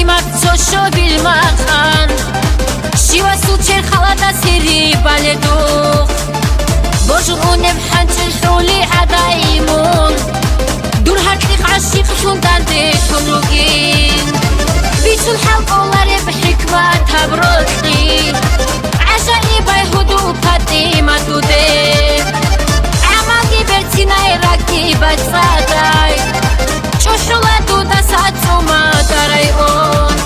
იმათ ცოშო ბილმახან შივა სუჩერ ხალადა სირი ბალედო ბოჟუნებ ჰანჩული ადაიმონ დურ ჰარტი ყაშიყ შუნდანდი თუნუგინ ბიჩულ ჰალყოლარე ბჰიკმა თაბროqi عجائبای هدو فاطمه دوده عماقی برسینای راکی بچادای چوشولا دودا ساتوما دارای اون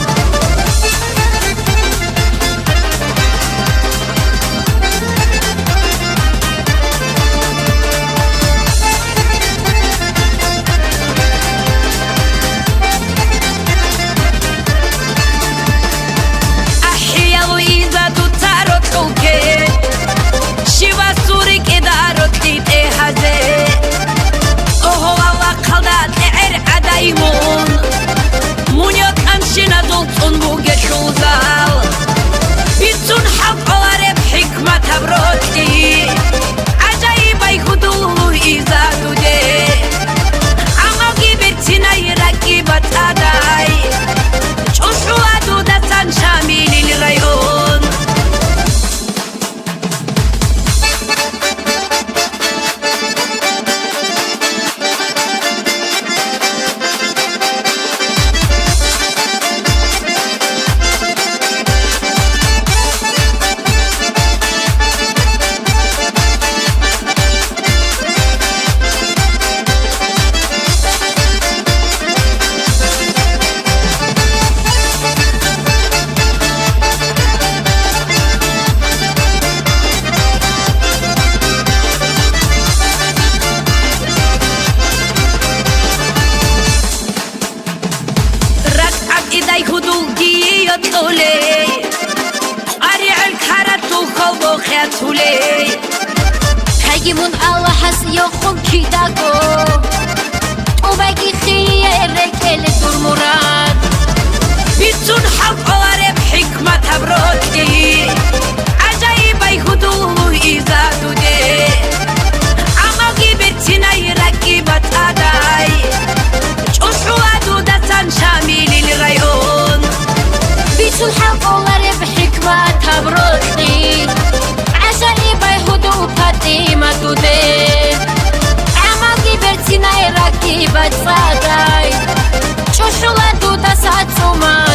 هجمون الله حس يخون كيداكو وباقي خيرك اللي دور مراد بيتون حق وارب حكمة تبروكي عجائب يهدو إيزادو دي عماقي بيتنا يركي بتاداي جوشوا دودا سان شامل الريون بيتون حق وارب حكمة تبروكي عجائبای هدو فاطمه دوده عماقی برسینای راکی بچادای چوشولا دودا ساتوما